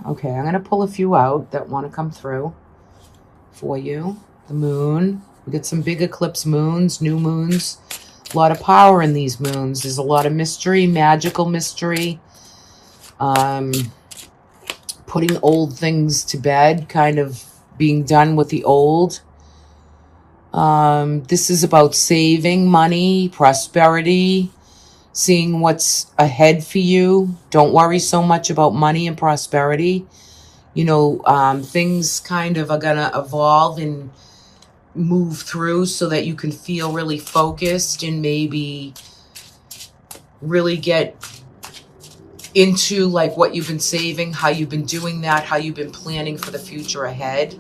Okay, I'm going to pull a few out that want to come through for you. The moon. We get some big eclipse moons, new moons. A lot of power in these moons. There's a lot of mystery, magical mystery. Putting old things to bed, kind of being done with the old. This is about saving money, prosperity, seeing what's ahead for you. Don't worry so much about money and prosperity. You know, things kind of are going to evolve and move through so that you can feel really focused and maybe really get into like what you've been saving, how you've been doing that, how you've been planning for the future ahead.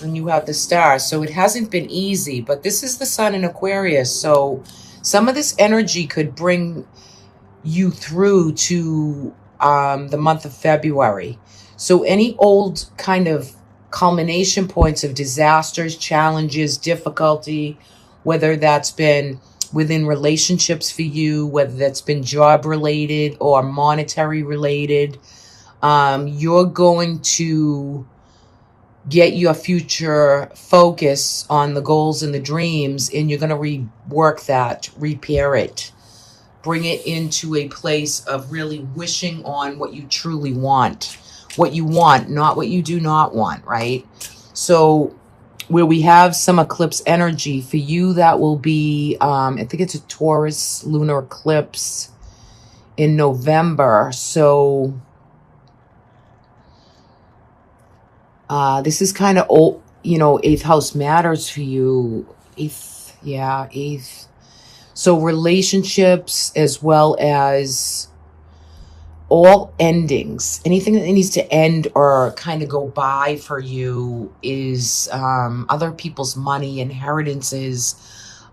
And you have the star. So it hasn't been easy, but this is the sun in Aquarius. So some of this energy could bring you through to the month of February. So any old kind of culmination points of disasters, challenges, difficulty, whether that's been within relationships for you, whether that's been job related or monetary related, you're going to get your future focus on the goals and the dreams, and you're going to rework that, repair it, bring it into a place of really wishing on what you truly want, not what you do not want, right? So where we have some eclipse energy for you, that will be, I think it's a Taurus lunar eclipse in November. So this is kind of old, you know, 8th house matters for you. 8th, yeah, 8th. So relationships as well as all endings, anything that needs to end or kind of go by for you is other people's money, inheritances,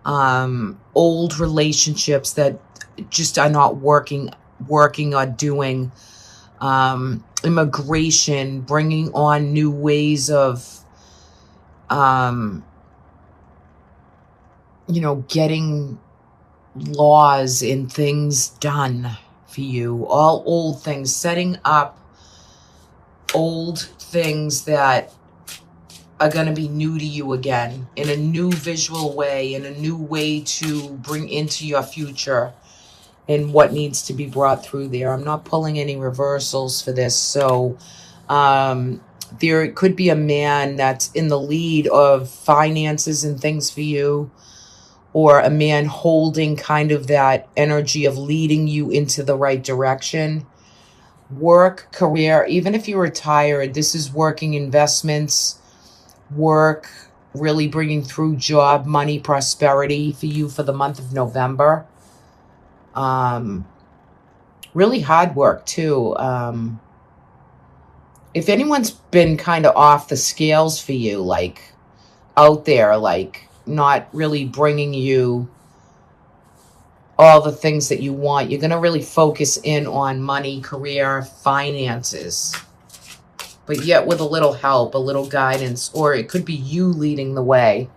old relationships that just are not working or doing, immigration, bringing on new ways of, you know, getting laws and things done for you, all old things, setting up old things that are going to be new to you again in a new visual way, in a new way to bring into your future and what needs to be brought through there. I'm not pulling any reversals for this. So there could be a man that's in the lead of finances and things for you, or a man holding kind of that energy of leading you into the right direction. Work, career, even if you're retired, this is working investments, work, really bringing through job, money, prosperity for you for the month of November. Really hard work too. If anyone's been kind of off the scales for you, like out there, like not really bringing you all the things that you want, you're going to really focus in on money, career, finances, but yet with a little help, a little guidance, or it could be you leading the way.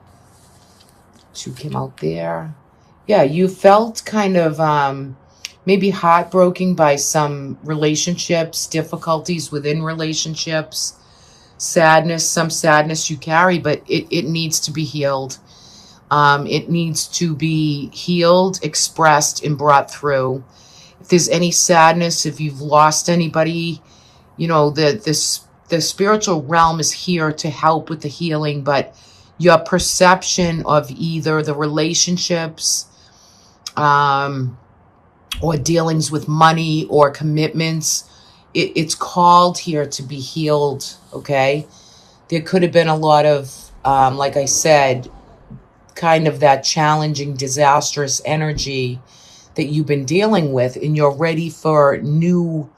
2 came out there. Yeah, you felt kind of maybe heartbroken by some relationships, difficulties within relationships, sadness, some sadness you carry, but it needs to be healed. It needs to be healed, expressed, and brought through. If there's any sadness, if you've lost anybody, you know, the spiritual realm is here to help with the healing, but your perception of either the relationships, or dealings with money or commitments, it's called here to be healed, okay? There could have been a lot of, like I said, kind of that challenging, disastrous energy that you've been dealing with, and you're ready for new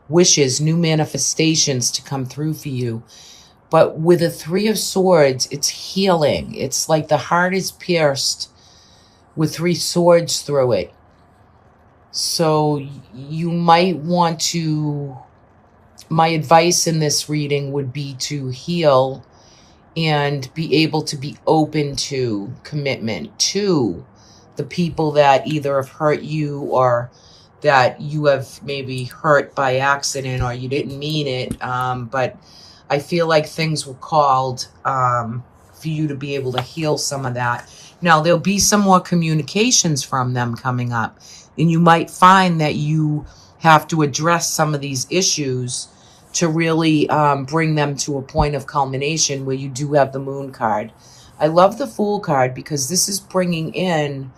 wishes, new manifestations to come through for you. But with the 3 of Swords, it's healing. It's like the heart is pierced with 3 swords through it. So you might want to, my advice in this reading would be to heal and be able to be open to commitment to the people that either have hurt you or that you have maybe hurt by accident or you didn't mean it. But I feel like things were called for you to be able to heal some of that. Now, there'll be some more communications from them coming up, and you might find that you have to address some of these issues to really bring them to a point of culmination where you do have the Moon card. I love the Fool card because this is bringing in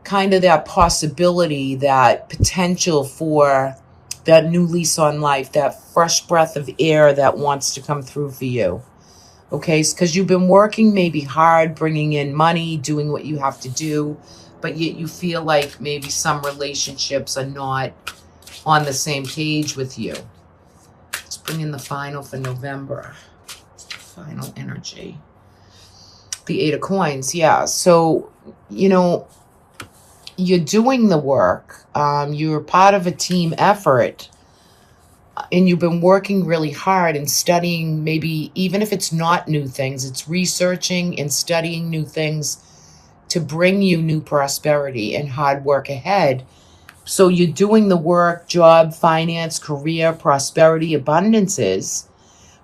kind of that possibility, that potential for that new lease on life, that fresh breath of air that wants to come through for you. Okay, because you've been working maybe hard, bringing in money, doing what you have to do, but yet you feel like maybe some relationships are not on the same page with you. Let's bring in the final for November. Final energy. The Eight of Coins, yeah. So, you know, you're doing the work. You're part of a team effort. And you've been working really hard and studying, maybe even if it's not new things, it's researching and studying new things to bring you new prosperity and hard work ahead. So you're doing the work, job, finance, career, prosperity, abundances,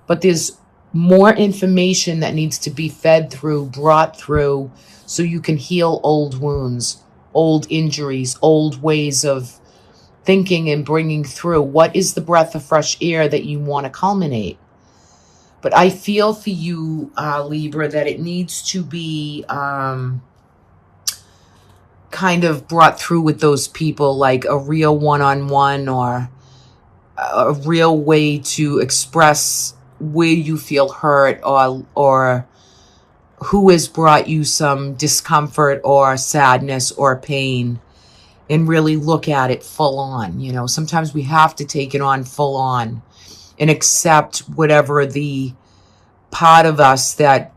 but there's more information that needs to be fed through, brought through, so you can heal old wounds, old injuries, old ways of thinking and bringing through. What is the breath of fresh air that you want to culminate? But I feel for you, Libra, that it needs to be kind of brought through with those people, like a real one-on-one or a real way to express where you feel hurt, or who has brought you some discomfort or sadness or pain, and really look at it full on. You know, sometimes we have to take it on full on and accept whatever the part of us that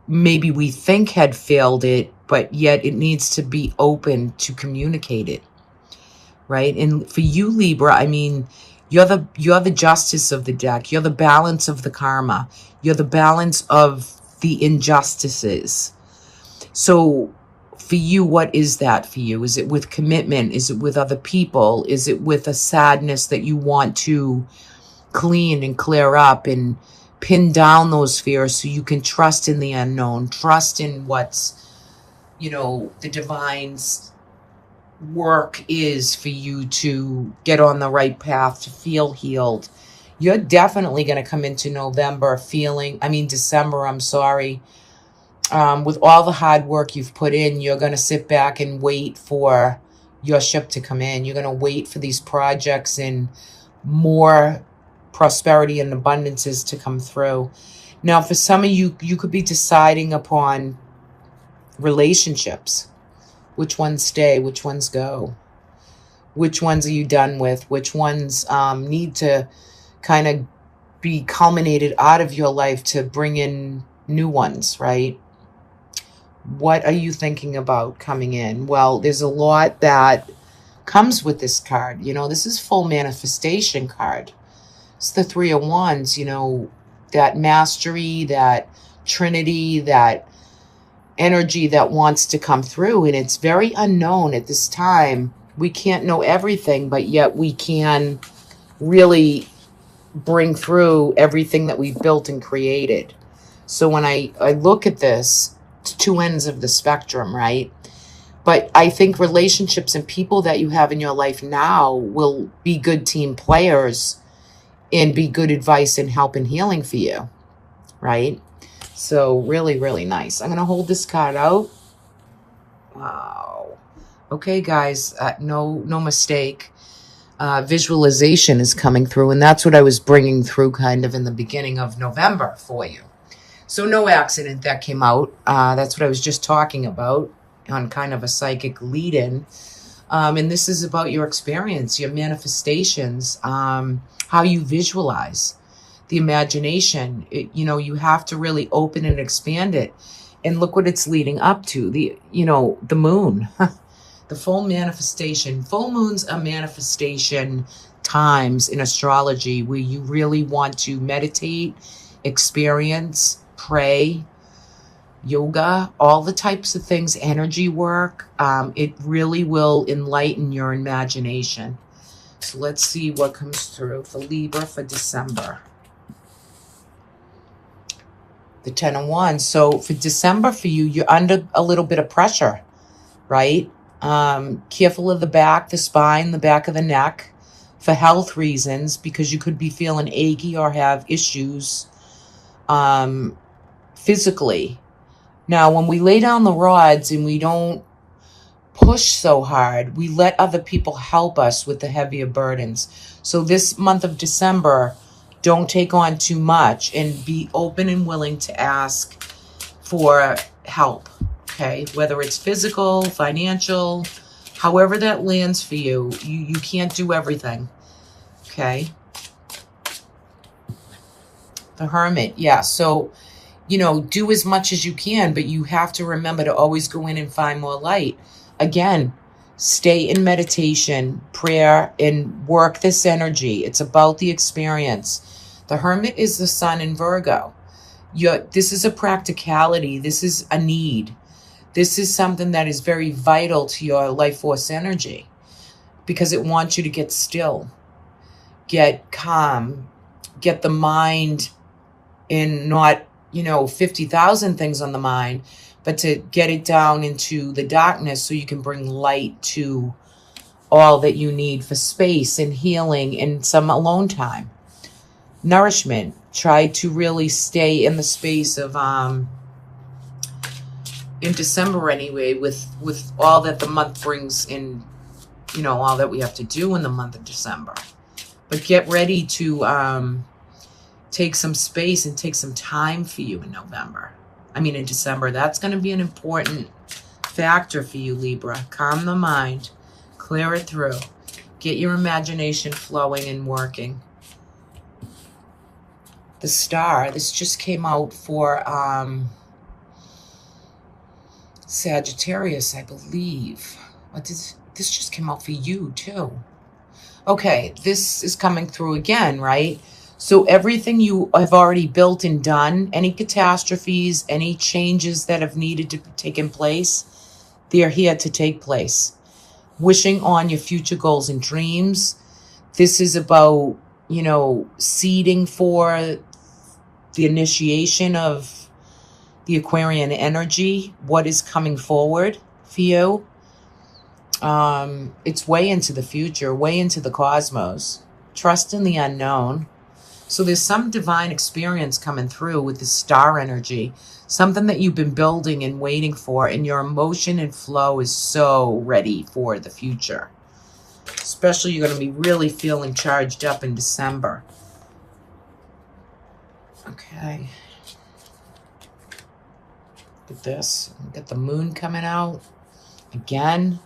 maybe we think had failed it, but yet it needs to be open to communicate it, right? And for you, Libra, I mean, you're the justice of the deck. You're the balance of the karma. You're the balance of the injustices. So for you, what is that for you? Is it with commitment? Is it with other people? Is it with a sadness that you want to clean and clear up and pin down those fears so you can trust in the unknown, trust in what's, you know, the divine's work is for you to get on the right path, to feel healed. You're definitely going to come into December, I'm sorry. With all the hard work you've put in, you're going to sit back and wait for your ship to come in. You're going to wait for these projects and more prosperity and abundances to come through. Now, for some of you, you could be deciding upon relationships. Which ones stay? Which ones go? Which ones are you done with? Which ones need to kind of be culminated out of your life to bring in new ones, right? What are you thinking about coming in? Well, there's a lot that comes with this card. You know, this is full manifestation card. It's the Three of Wands, you know, that mastery, that trinity, that energy that wants to come through. And it's very unknown at this time. We can't know everything, but yet we can really bring through everything that we've built and created. So when I look at this, it's two ends of the spectrum, right? But I think relationships and people that you have in your life now will be good team players and be good advice and help and healing for you, right? So really, really nice. I'm going to hold this card out. Wow. Okay, guys, no mistake. Visualization is coming through, and that's what I was bringing through kind of in the beginning of November for you. So no accident that came out. That's what I was just talking about on kind of a psychic lead-in. And this is about your experience, your manifestations, how you visualize. The imagination, you know, you have to really open and expand it. And look what it's leading up to, the moon, the full manifestation. Full moons are manifestation times in astrology where you really want to meditate, experience, pray, yoga, all the types of things, energy work. It really will enlighten your imagination. So let's see what comes through for Libra for December. The 10 of Wands. So for December for you, you're under a little bit of pressure, right? Careful of the back, the spine, the back of the neck for health reasons, because you could be feeling achy or have issues physically. Now, when we lay down the rods and we don't push so hard, we let other people help us with the heavier burdens. So this month of December, don't take on too much and be open and willing to ask for help, okay? Whether it's physical, financial, however that lands for you, you can't do everything, okay? The Hermit, yeah, so, you know, do as much as you can, but you have to remember to always go in and find more light. Again, stay in meditation, prayer, and work this energy. It's about the experience. The Hermit is the sun in Virgo. This is a practicality. This is a need. This is something that is very vital to your life force energy, because it wants you to get still, get calm, get the mind in not, 50,000 things on the mind, but to get it down into the darkness so you can bring light to all that you need for space and healing and some alone time. Nourishment. Try to really stay in the space of, in December anyway, with all that the month brings in, all that we have to do in the month of December. But get ready to take some space and take some time for you in December. That's going to be an important factor for you, Libra. Calm the mind, clear it through, get your imagination flowing and working. The Star, this just came out for Sagittarius, I believe. This just came out for you too. Okay, this is coming through again, right? So everything you have already built and done, any catastrophes, any changes that have needed to take in place, they are here to take place. Wishing on your future goals and dreams. This is about, seeding for the initiation of the Aquarian energy, what is coming forward for you. It's way into the future, way into the cosmos. Trust in the unknown. So there's some divine experience coming through with the star energy, something that you've been building and waiting for, and your emotion and flow is so ready for the future. Especially you're going to be really feeling charged up in December. Okay. Look at this. Got the moon coming out again.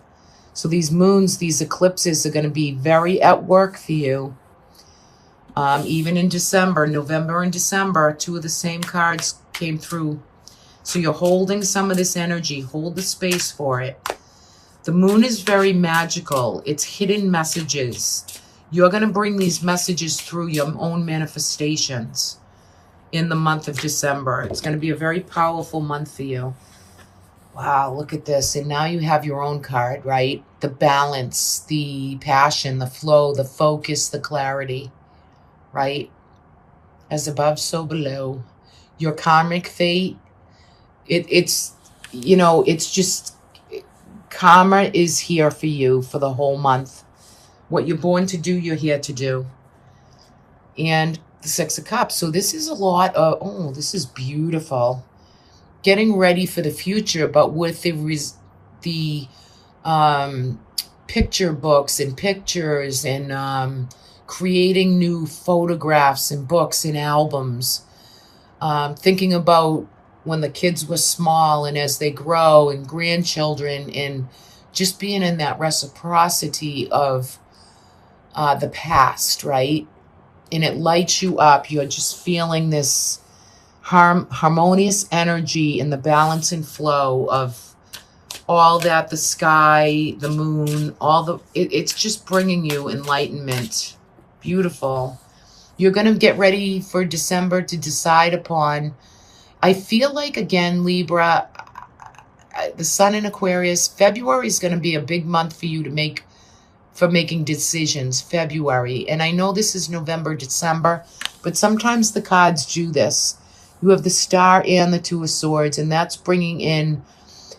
So these moons, these eclipses are going to be very at work for you. Even in December, November and December, two of the same cards came through. So you're holding some of this energy. Hold the space for it. The moon is very magical. It's hidden messages. You're going to bring these messages through your own manifestations in the month of December. It's going to be a very powerful month for you. Wow, look at this. And now you have your own card, right? The balance, the passion, the flow, the focus, the clarity, right? As above, so below. Your karmic fate, it's just, karma is here for you for the whole month. What you're born to do, you're here to do. And the Six of Cups. So this is a lot of, this is beautiful. Getting ready for the future, but with the picture books and pictures and creating new photographs and books and albums. Thinking about when the kids were small and as they grow and grandchildren, and just being in that reciprocity of the past, right? And it lights you up. You're just feeling this harmonious energy and the balance and flow of all that, the sky, the moon, it's just bringing you enlightenment. Beautiful. You're going to get ready for December to decide upon, I feel like, again, Libra, the sun in Aquarius, February is going to be a big month for you for making decisions, February. And I know this is November, December, but sometimes the cards do this. You have the Star and the Two of Swords, and that's bringing in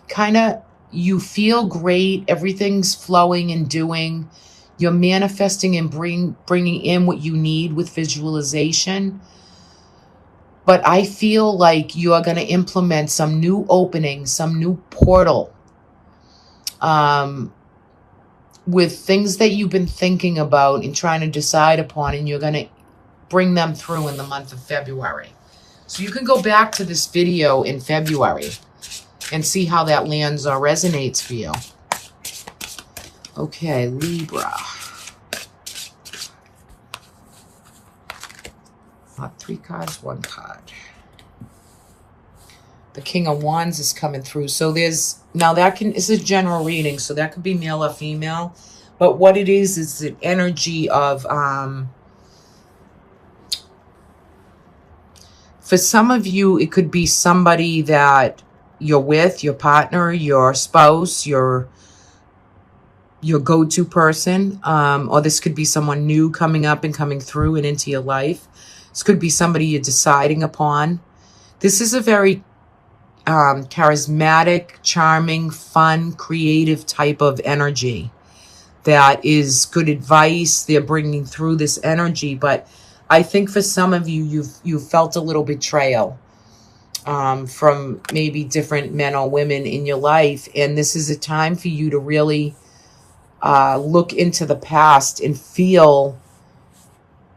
kind of, you feel great, everything's flowing and doing. You're manifesting and bringing in what you need with visualization. But I feel like you are going to implement some new opening, some new portal with things that you've been thinking about and trying to decide upon, and you're going to bring them through in the month of February. So you can go back to this video in February and see how that lands or resonates for you. Okay, Libra. Not 3 cards, 1 card. The King of Wands is coming through. So there's, now that it's a general reading, so that could be male or female. But what it is an energy of, for some of you, it could be somebody that you're with, your partner, your spouse, your go-to person, or this could be someone new coming up and coming through and into your life. This could be somebody you're deciding upon. This is a very charismatic, charming, fun, creative type of energy that is good advice. They're bringing through this energy, but I think for some of you, you've felt a little betrayal from maybe different men or women in your life, and this is a time for you to really look into the past and feel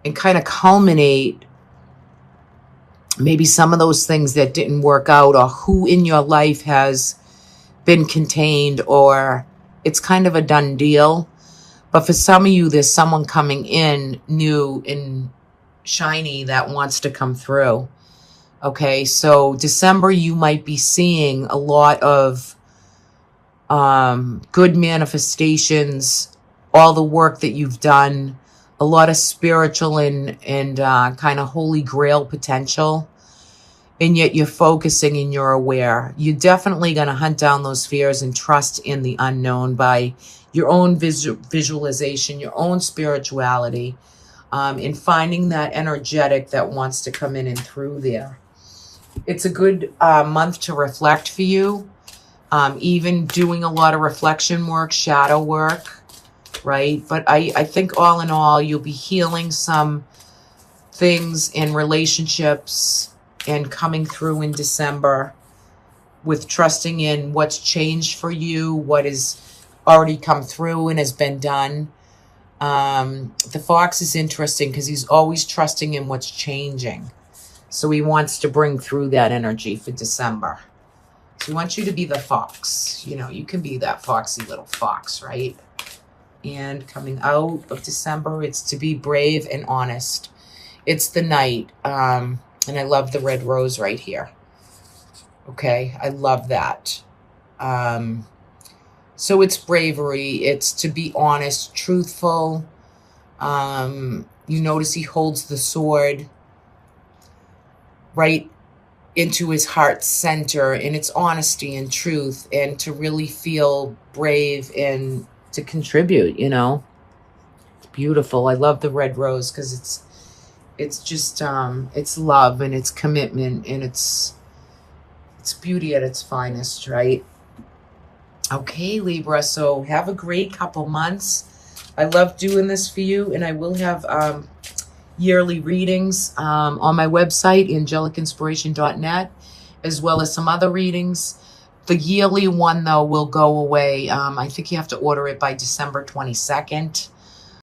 and kind of culminate maybe some of those things that didn't work out, or who in your life has been contained, or it's kind of a done deal. But for some of you, there's someone coming in new and shiny that wants to come through. Okay, so December, you might be seeing a lot of good manifestations, all the work that you've done, a lot of spiritual and kind of holy grail potential, and yet you're focusing and you're aware. You're definitely going to hunt down those fears and trust in the unknown by your own visualization, your own spirituality, and finding that energetic that wants to come in and through there. It's a good month to reflect for you, even doing a lot of reflection work, shadow work, right? But I think all in all, you'll be healing some things in relationships and coming through in December with trusting in what's changed for you, what has already come through and has been done. The fox is interesting because he's always trusting in what's changing. So he wants to bring through that energy for December. So he wants you to be the fox. You know, you can be that foxy little fox, right? And coming out of December, it's to be brave and honest. It's the Knight. And I love the red rose right here. Okay, I love that. So it's bravery. It's to be honest, truthful. You notice he holds the sword right into his heart's center, and it's honesty and truth, and to really feel brave and to contribute, you know. It's beautiful. I love the red rose because it's just it's love and it's commitment and it's beauty at its finest, right? Okay, Libra, so have a great couple months. I love doing this for you, and I will have yearly readings on my website, angelicinspiration.net, as well as some other readings. The yearly one, though, will go away. I think you have to order it by December 22nd.